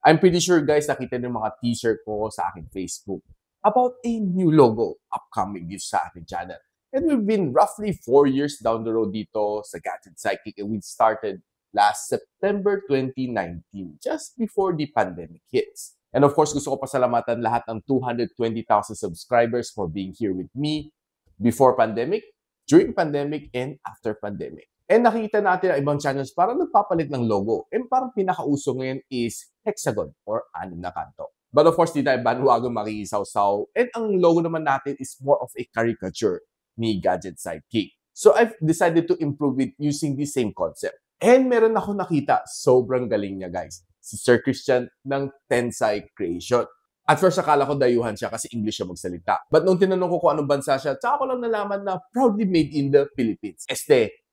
I'm pretty sure guys nakita niyo mga teaser ko sa aking Facebook about a new logo upcoming dito sa ating channel. And we've been roughly 4 years down the road dito sa Gadget Sidekick, and we started last September 2019, just before the pandemic hits. And of course, gusto ko pasalamatan lahat ng 220,000 subscribers for being here with me before pandemic, during pandemic, and after pandemic. And nakita natin ang ibang channels parang nagpapalit ng logo. And parang pinakauso ngayon is hexagon or 6 na kanto. But of course, di tayo bandwagon makikisaw-saw. And ang logo naman natin is more of a caricature ni Gadget Sidekick. So I've decided to improve it using the same concept. And meron ako nakita, sobrang galing niya guys. Si Sir Christian ng Tensai Creation. At first, akala ko dayuhan siya kasi English siya magsalita. But nung tinanong ko kung anong bansa siya, tsaka ko lang nalaman na proudly made in the Philippines.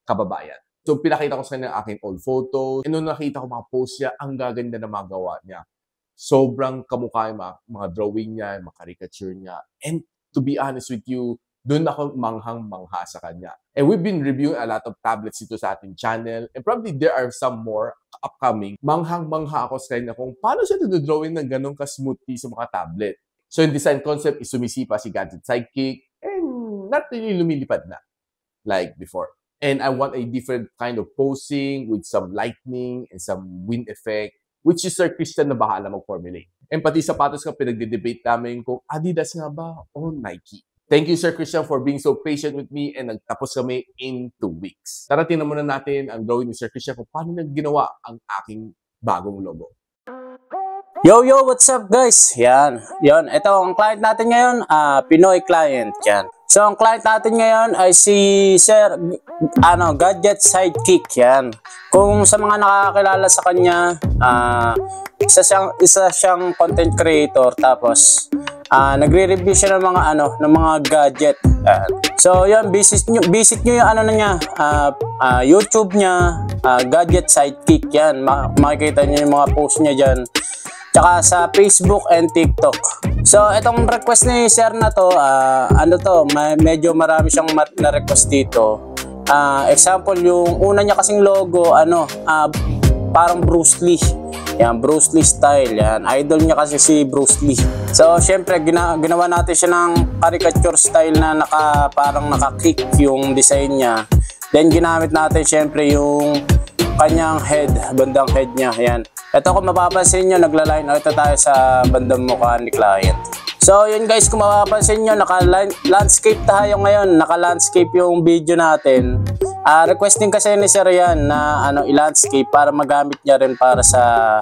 Kababayan. So, pinakita ko sa kanya ang aking old photos. And nung nakita ko mga posts niya, ang gaganda na magawa niya. Sobrang kamukha yung mga drawing niya, yung mga caricature niya. And to be honest with you, doon ako manghang-mangha sa kanya. And we've been reviewing a lot of tablets dito sa ating channel. And probably there are some more upcoming. Manghang-mangha ako sa kanya kung paano siya drawing ng ganong ka-smoothly sa mga tablet. So, yung design concept is sumisipa si Gadget Sidekick and not really lumilipad na like before. And I want a different kind of posing with some lightning and some wind effect, which is Sir Christian na bahala mag-formulate. And pati sapatos ka pinagde-debate namin kung Adidas nga ba o Nike. Thank you, Sir Christian, for being so patient with me, and nagtapos kami in 2 weeks. Tara, tingnan muna natin ang drawing ni Sir Christian kung paano ginawa ang aking bagong logo. Yo, what's up guys? Yan. Ito ang client natin ngayon, Pinoy client. Yan. So, ang client natin ngayon ay si Sir Gadget Sidekick. Yan. Kung sa mga nakakilala sa kanya, isa siyang content creator. Tapos, nagre-review siya ng mga gadget. So, yan, visit nyo yung niya, YouTube niya, Gadget Sidekick. Yan. Makikita nyo yung mga post niya dyan. Tsaka sa Facebook and TikTok. So, itong request ni Sir na to, medyo marami siyang na-request dito. Example, yung una niya kasing logo, parang Bruce Lee. Yan, Bruce Lee style. Yan, idol niya kasi si Bruce Lee. So, syempre, ginawa natin siya ng caricature style na parang naka-kick yung design niya. Then, ginamit natin syempre yung kanyang head, bandang head niya. Yan. Ito kung mapapansin nyo, nagla-line out tayo sa bandang mukha ni client. So yun guys, kung mapapansin nyo, naka-landscape tayo ngayon. Naka-landscape yung video natin. Requesting kasi ni Sir yan na i-landscape para magamit niya rin para sa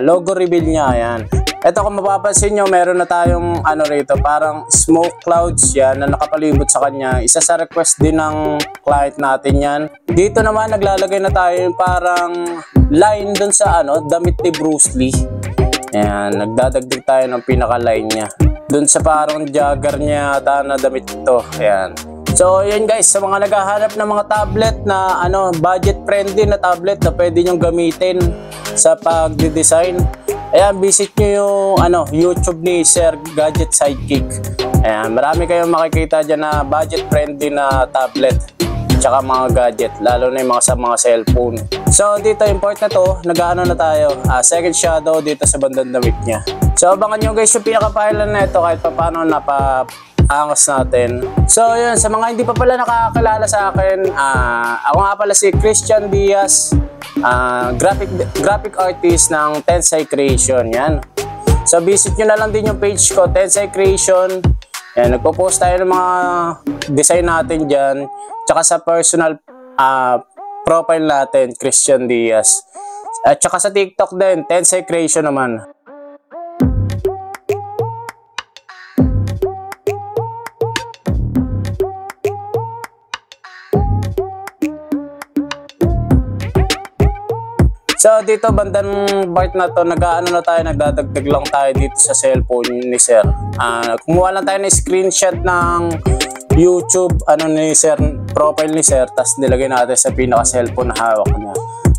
logo reveal niya. Yan. Ito kung mapapansin nyo, meron na tayong rito, parang smoke clouds yan na nakapalibot sa kanya. Isa sa request din ng client natin yan. Dito naman naglalagay na tayo yung parang line dun sa damit ni Bruce Lee. Ayan, nagdadagdag tayo ng pinaka-line niya. Dun sa parang jogger niya na damit ito. Ayan. So, yan guys, sa mga naghahanap ng mga tablet na budget friendly na tablet na pwede nyong gamitin sa pagde-design. Ayan, visit nyo yung YouTube ni Sir Gadget Sidekick. Ayan, marami kayong makikita dyan na budget friendly na tablet tsaka mga gadget, lalo na yung sa mga cellphone. So dito import na to, na tayo, second shadow dito sa bandang damit niya. So abangan nyo guys yung pinaka-pilot na ito kahit paano napaangas natin. So yun, sa mga hindi pa pala nakakilala sa akin, ako nga pala si Christian Diaz, graphic artist ng Tensai Creation. Yan. So visit nyo na lang din yung page ko, Tensai Creation. Yan, nagpo-post tayo ng mga design natin dyan. Tsaka sa personal profile natin, Christian Diaz. At tsaka sa TikTok din, Tensai Creation naman. So dito bandang part na to, nagdadagdag lang tayo dito sa cellphone ni Sir. Kumuha lang tayo ng screenshot ng YouTube ni Sir, profile ni Sir, tapos nilagay natin sa pinaka cellphone na hawak niya.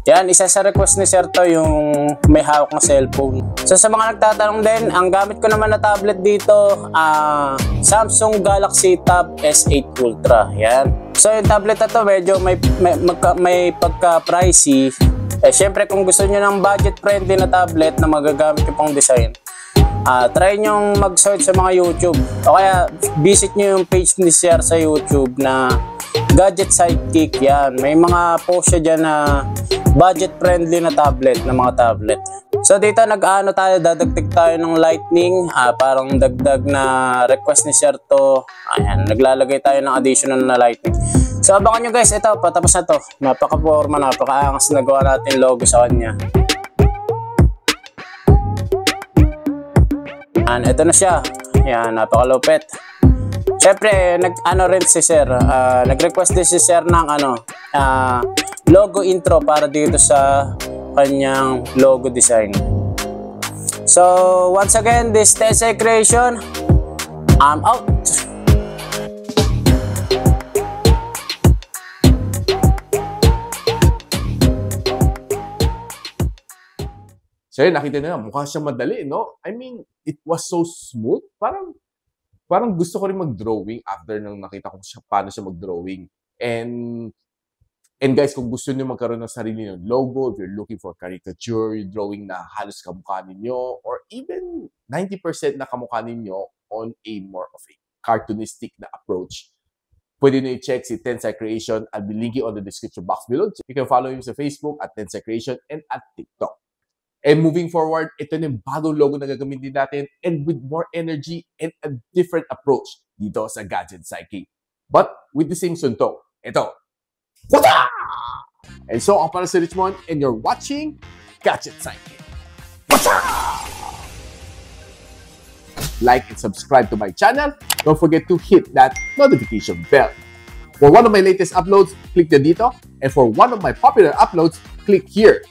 Yan, isa sa request ni Sir to yung may hawak na cellphone. So sa mga nagtatanong din, ang gamit ko naman na tablet dito, Samsung Galaxy Tab S8 Ultra. Yan. So yung tablet na to medyo may pagka-pricey. Syempre kung gusto niyo ng budget-friendly na tablet na magagamit yung pang design, try nyo mag-search sa mga YouTube o kaya visit nyo yung page ni Sir sa YouTube na Gadget Sidekick. Yan, may mga post siya dyan na budget-friendly na tablet, na mga tablet. So dito dadagdag tayo ng lightning, parang dagdag na request ni Sir to. Ayan, naglalagay tayo ng additional na lightning. So abangan nyo guys, ito, patapos na to. Napaka-forma, napaka-angas na gawa natin logo sa kanya. Ito na siya. Yan, napakalupit. Siyempre, rin si Sir. Nag-request din si Sir ng logo intro para dito sa kanyang logo design. So, once again, this Tensai Creation, I'm out. So yun, nakita nyo na, mukha siyang madali, no? I mean, it was so smooth. Parang gusto ko rin mag-drawing after nang nakita ko paano siya mag-drawing. And guys, kung gusto niyo magkaroon ng sarili ng logo, if you're looking for caricature, drawing na halos kamukha ninyo, or even 90% na kamukha ninyo on a more of a cartoonistic na approach, pwede nyo i-check si Tensai Creation. I'll be linking on the description box below. You can follow him sa Facebook at Tensai Creation and at TikTok. And moving forward, ito na yung bagong logo na gagamitin natin and with more energy and a different approach dito sa Gadget Sidekick. But with the same suntok. Ito. Wata! And so, ako para si Richmond and you're watching Gadget Sidekick. Wata! Like and subscribe to my channel. Don't forget to hit that notification bell. For one of my latest uploads, click dito. And for one of my popular uploads, click here.